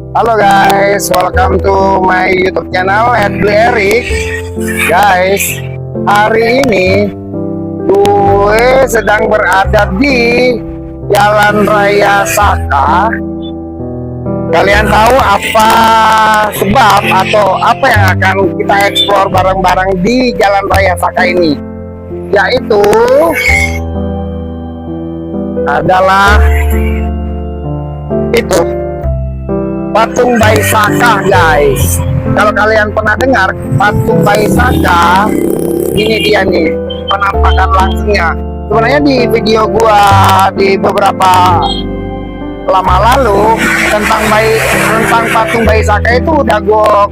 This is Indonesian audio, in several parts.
Halo guys, welcome to my YouTube channel @Eric. Guys, hari ini gue sedang berada di Jalan Raya Saka. Kalian tahu apa sebab atau apa yang akan kita eksplor bareng-bareng di Jalan Raya Saka ini? Yaitu adalah itu patung Bayi Saka, guys. Kalau kalian pernah dengar patung Bayi Saka, ini dia nih penampakan langsungnya. Sebenarnya di video gua di beberapa lama lalu tentang patung Bayi Saka itu udah gua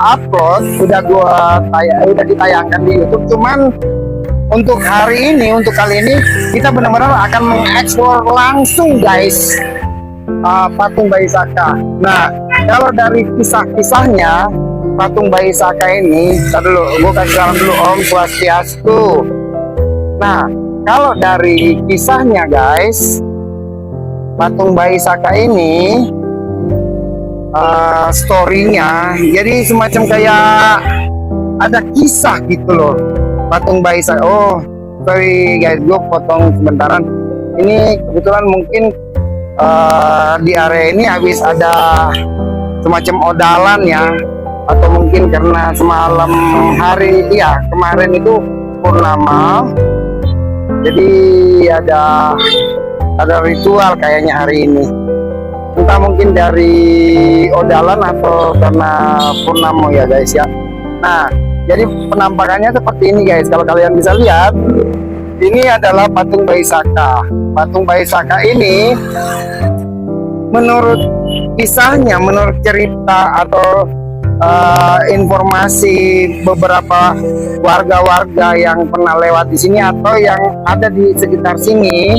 upload, udah ditayangkan di YouTube. Cuman untuk hari ini, untuk kali ini kita benar-benar akan mengeksplor langsung, guys, patung Bayi Saka. Nah, kalau dari kisah-kisahnya patung Bayi Saka ini, dulu gue kasih salam dulu, Om Swastiastu. Nah, kalau dari kisahnya, guys, patung Bayi Saka ini storynya jadi semacam kayak ada kisah gitu loh. Patung Bayi Saka, oh sorry guys, gue potong sebentaran. Ini kebetulan mungkin di area ini habis ada semacam odalan ya, atau mungkin karena semalam hari ya kemarin itu purnama, jadi ada ritual kayaknya hari ini, entah mungkin dari odalan atau karena purnama ya guys ya. Nah, jadi penampakannya seperti ini guys. Kalau kalian bisa lihat, ini adalah patung Bayi Saka. Patung Bayi Saka ini menurut kisahnya, menurut cerita atau informasi beberapa warga-warga yang pernah lewat di sini atau yang ada di sekitar sini,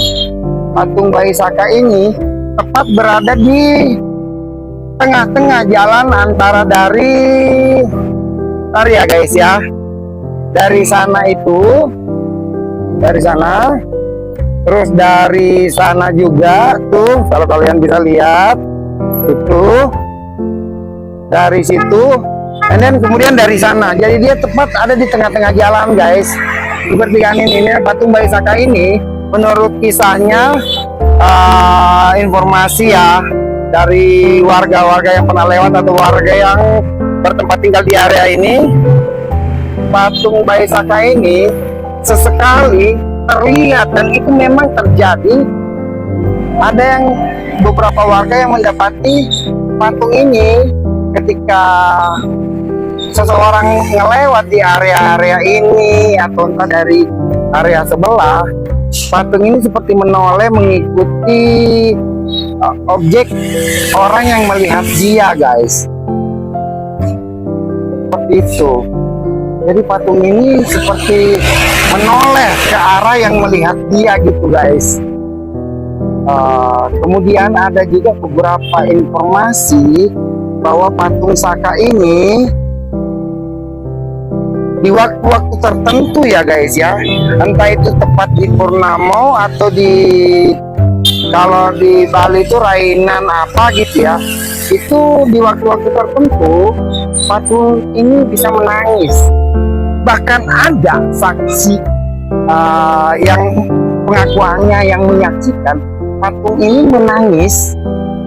patung Bayi Saka ini tepat berada di tengah-tengah jalan antara dari ya guys ya, dari sana, terus dari sana juga tuh, kalau kalian bisa lihat itu dari situ, and then kemudian dari sana. Jadi dia tepat ada di tengah-tengah jalan, guys. Seperti kan ini patung Bayi Saka ini, menurut kisahnya, informasi ya dari warga-warga yang pernah lewat atau warga yang bertempat tinggal di area ini, patung Bayi Saka ini sesekali terlihat, dan itu memang terjadi. Ada yang beberapa warga yang mendapati patung ini ketika seseorang ngelewat di area-area ini atau entah dari area sebelah, patung ini seperti menoleh mengikuti objek orang yang melihat dia, guys. Seperti itu. Jadi patung ini seperti menoleh ke arah yang melihat dia gitu, guys. Kemudian ada juga beberapa informasi bahwa patung Saka ini di waktu-waktu tertentu ya guys ya, entah itu tepat di purnama atau kalau di Bali itu rainan apa gitu ya, itu di waktu-waktu tertentu patung ini bisa menangis. Bahkan ada saksi yang pengakuannya yang menyaksikan patung ini menangis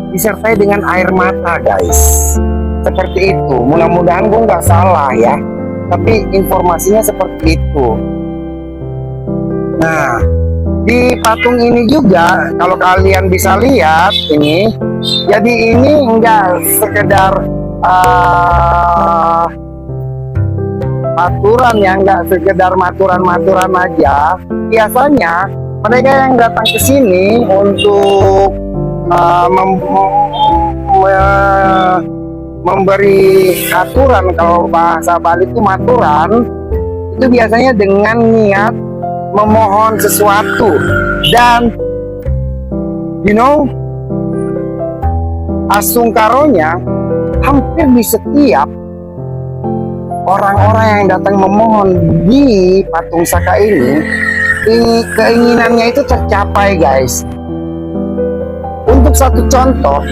disertai dengan air mata, guys. Seperti itu. Mudah-mudahan gue nggak salah ya, tapi informasinya seperti itu. Nah, di patung ini juga kalau kalian bisa lihat ini, jadi ini enggak sekedar maturan ya, enggak sekedar maturan aja. Biasanya mereka yang datang ke sini untuk memberi aturan, kalau bahasa Bali itu maturan, itu biasanya dengan niat memohon sesuatu. Dan asungkaronya hampir di setiap orang-orang yang datang memohon di patung Saka ini keinginannya itu tercapai, guys. Untuk satu contoh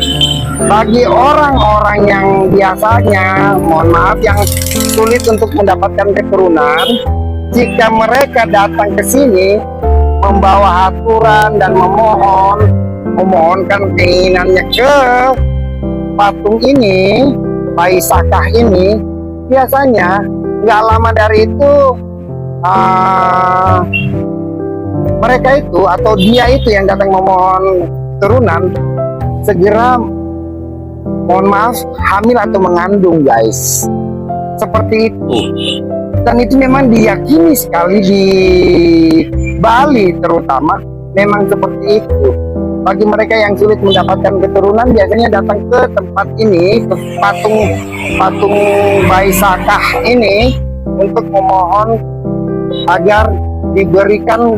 bagi orang-orang yang biasanya, mohon maaf, yang sulit untuk mendapatkan keturunan, jika mereka datang ke sini membawa aturan dan memohonkan keinginannya ke patung ini, bayi Sakah ini, biasanya nggak lama dari itu mereka itu atau dia itu yang datang memohon keturunan segera, mohon maaf, hamil atau mengandung, guys. Seperti itu. Dan itu memang diyakini sekali di Bali terutama, memang seperti itu. Bagi mereka yang sulit mendapatkan keturunan biasanya datang ke tempat ini, ke patung bayi Sakah ini untuk memohon agar diberikan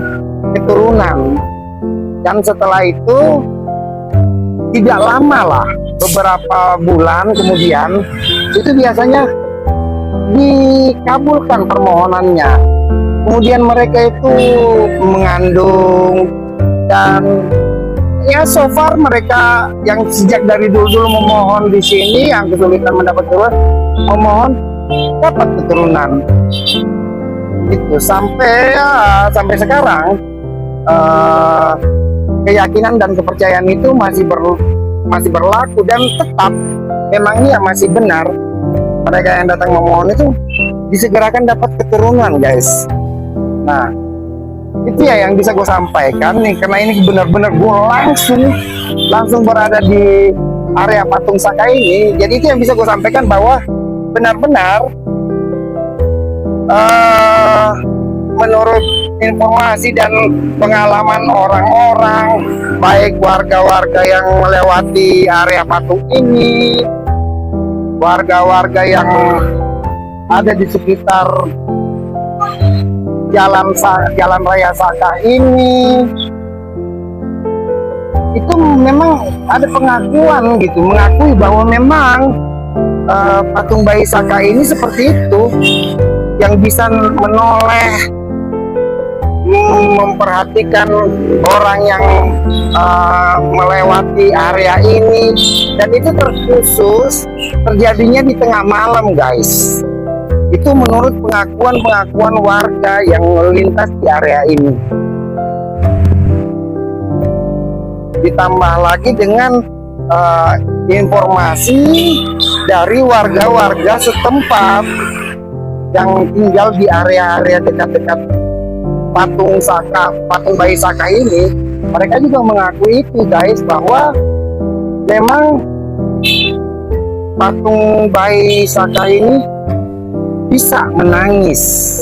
keturunan. Dan setelah itu tidak lama lah, beberapa bulan kemudian itu biasanya dikabulkan permohonannya. Kemudian mereka itu mengandung, dan ya so far mereka yang sejak dari dulu memohon di sini yang kesulitan mendapat keturunan, memohon dapat keturunan. Itu sampai sekarang keyakinan dan kepercayaan itu masih berlaku dan tetap memangnya masih benar. Mereka yang datang memohon itu disegerakan dapat keturunan, guys. Nah, itu ya yang bisa gue sampaikan nih, karena ini benar-benar gue langsung berada di area patung Sakah ini. Jadi itu yang bisa gue sampaikan, bahwa benar-benar menurut informasi dan pengalaman orang-orang, baik warga-warga yang melewati area patung ini, warga-warga yang ada di sekitar jalan raya Sakah ini, itu memang ada pengakuan gitu, mengakui bahwa memang patung bayi Sakah ini seperti itu, yang bisa menoleh, memperhatikan orang yang melewati area ini. Dan itu terkhusus terjadinya di tengah malam, guys. Itu menurut pengakuan warga yang melintas di area ini. Ditambah lagi dengan informasi dari warga-warga setempat yang tinggal di area-area dekat-dekat patung bayi Sakah ini. Mereka juga mengakui itu, guys, bahwa memang patung bayi Sakah ini bisa menangis,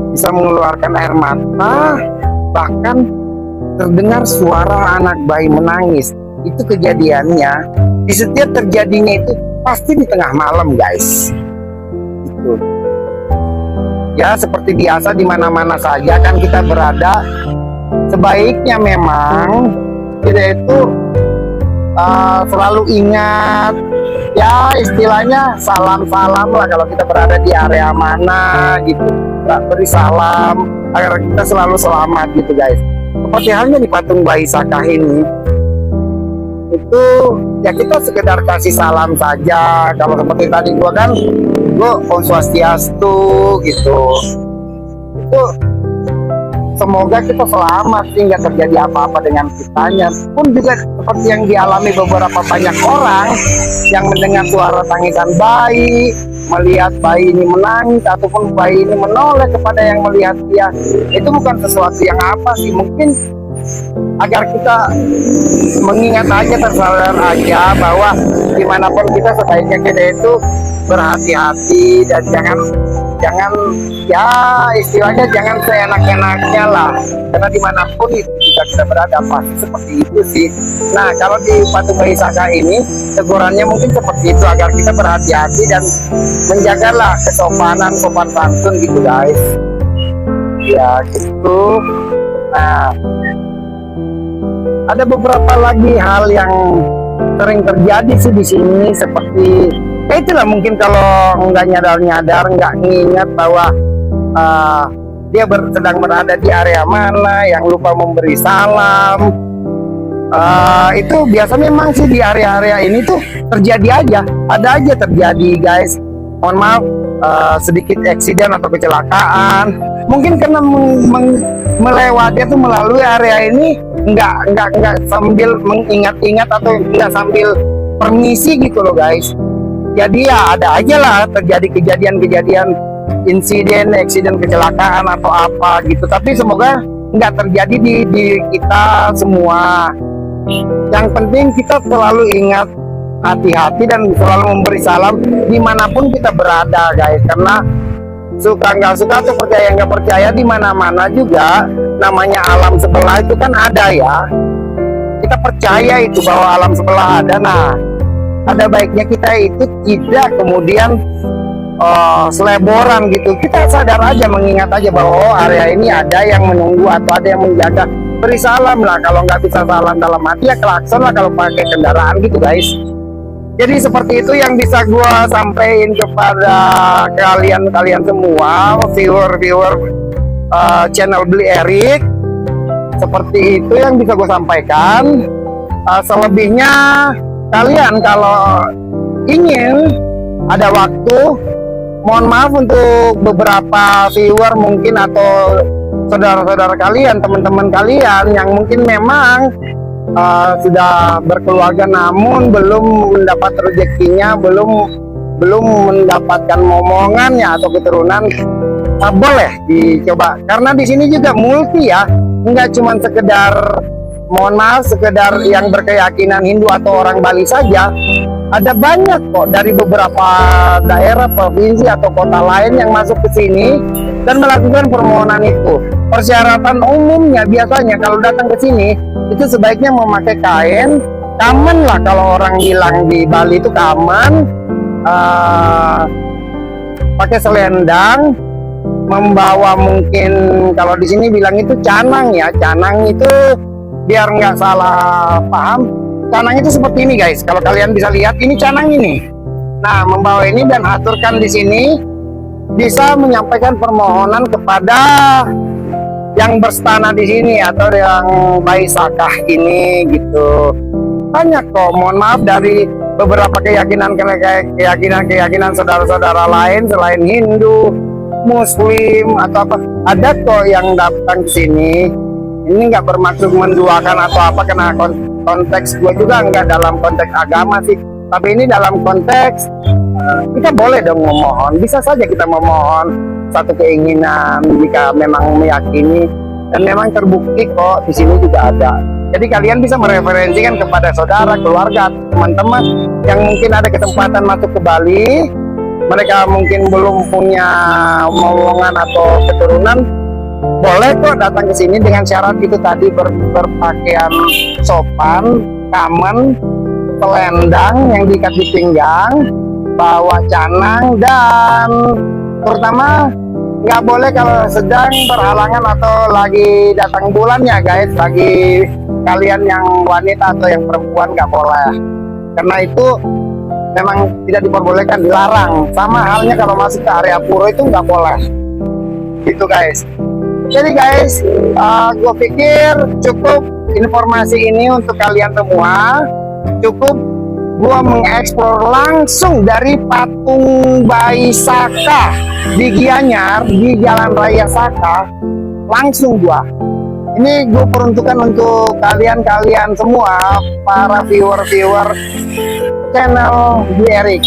bisa mengeluarkan air mata, bahkan terdengar suara anak bayi menangis. Itu kejadiannya, di setiap terjadinya itu pasti di tengah malam, guys. Itu ya seperti biasa di mana-mana saja kan kita berada, sebaiknya memang kita itu selalu ingat, ya istilahnya salam-salam lah kalau kita berada di area mana gitu, beri salam agar kita selalu selamat gitu, guys. Seperti halnya di patung bayi Sakah ini, itu ya kita sekedar kasih salam saja. Kalau seperti tadi gua kan, gua Om Swastiastu gitu, itu semoga kita selamat sih, nggak terjadi apa-apa dengan kitanya. Pun juga seperti yang dialami beberapa banyak orang yang mendengar suara tangisan bayi, melihat bayi ini menangis ataupun bayi ini menoleh kepada yang melihat dia. Itu bukan sesuatu yang apa sih, mungkin agar kita mengingat aja, tersadar aja bahwa dimanapun kita sebaiknya kita itu berhati-hati dan jangan ya istilahnya jangan seenak-enaknya lah, karena dimanapun itu jika kita berada pasti seperti itu sih. Nah, kalau di patung bayi Sakah ini tegurannya mungkin seperti itu, agar kita berhati-hati dan menjagalah kesopanan, sopan santun gitu, guys. Ya gitu. Nah, ada beberapa lagi hal yang sering terjadi sih di sini, seperti itulah, mungkin kalau nggak nyadar, nggak ngingat bahwa dia sedang berada di area mana, yang lupa memberi salam, Itu biasa memang sih di area-area ini tuh terjadi aja, ada aja terjadi guys. Mohon maaf, sedikit eksiden atau kecelakaan. Mungkin karena melewati tuh melalui area ini nggak sambil mengingat-ingat atau nggak sambil permisi gitu loh guys. Jadi ya ada aja lah terjadi kejadian-kejadian insiden, eksiden, kecelakaan atau apa gitu. Tapi semoga nggak terjadi di kita semua. Yang penting kita selalu ingat hati-hati dan selalu memberi salam dimanapun kita berada guys, karena suka nggak suka atau percaya nggak percaya di mana-mana juga namanya alam sebelah itu kan ada ya. Kita percaya itu bahwa alam sebelah ada. Nah, ada baiknya kita itu tidak kemudian seleboran gitu. Kita sadar aja, mengingat aja bahwa area ini ada yang menunggu atau ada yang menjaga. Beri salam lah, kalau nggak bisa salam dalam hati ya klakson lah kalau pakai kendaraan gitu guys. Jadi seperti itu yang bisa gua sampaikan kepada kalian semua viewer channel Beli Erik. Seperti itu yang bisa gue sampaikan. Selebihnya kalian kalau ingin ada waktu, mohon maaf untuk beberapa viewer mungkin atau saudara-saudara kalian, teman-teman kalian yang mungkin memang sudah berkeluarga namun belum mendapat rezekinya, belum mendapatkan momongannya atau keturunan, boleh dicoba. Karena di sini juga multi ya, nggak cuma sekedar, mohon maaf, sekedar yang berkeyakinan Hindu atau orang Bali saja. Ada banyak kok dari beberapa daerah, provinsi atau kota lain yang masuk ke sini dan melakukan permohonan itu. Persyaratan umumnya biasanya kalau datang ke sini itu sebaiknya memakai kain kamen lah, kalau orang bilang di Bali itu kamen, pakai selendang, membawa mungkin kalau di sini bilang itu canang ya. Canang itu biar nggak salah paham, canang itu seperti ini guys. Kalau kalian bisa lihat ini canang ini. Nah, membawa ini dan aturkan di sini bisa menyampaikan permohonan kepada yang berstana di sini atau yang Baisakah ini gitu. Banyak kok, mohon maaf, dari beberapa keyakinan saudara-saudara lain selain Hindu, Muslim atau apa, ada kok yang datang ke sini. Ini nggak bermaksud menduakan atau apa, karena konteks gue juga nggak dalam konteks agama sih, tapi ini dalam konteks kita boleh dong memohon, bisa saja kita memohon satu keinginan jika memang meyakini dan memang terbukti kok di sini juga ada. Jadi kalian bisa mereferensikan kepada saudara, keluarga, teman-teman yang mungkin ada kesempatan masuk ke Bali, mereka mungkin belum punya momongan atau keturunan, boleh kok datang ke sini dengan syarat itu tadi, berpakaian sopan, kamen, selendang yang diikat di pinggang, bawa canang, dan terutama nggak boleh kalau sedang berhalangan atau lagi datang bulan ya guys. Bagi kalian yang wanita atau yang perempuan nggak boleh, karena itu memang tidak diperbolehkan, dilarang. Sama halnya kalau masuk ke area pura itu nggak boleh gitu guys. Jadi guys, gue pikir cukup informasi ini untuk kalian semua. Cukup gua mengeksplor langsung dari patung Baisakah di Gianyar, di Jalan Raya Saka. Langsung gua. Ini gue peruntukan untuk kalian semua, para viewer channel Beli Erik.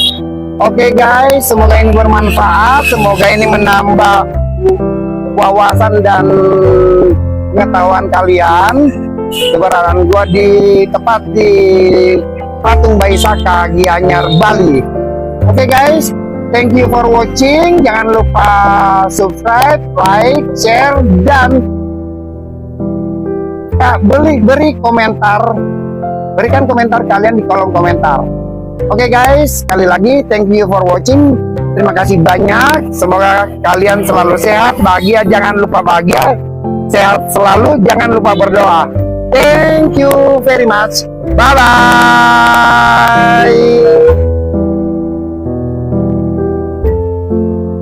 Oke guys, semoga ini bermanfaat, semoga ini menambah wawasan dan pengetahuan kalian. Keberadaan gua tepat di patung Baisakah Gianyar, Bali. Oke guys, thank you for watching. Jangan lupa subscribe, like, share, dan beri komentar. Berikan komentar kalian di kolom komentar. Oke guys, sekali lagi thank you for watching. Terima kasih banyak. Semoga kalian selalu sehat, bahagia. Jangan lupa bahagia, sehat selalu. Jangan lupa berdoa. Thank you very much. Bye bye.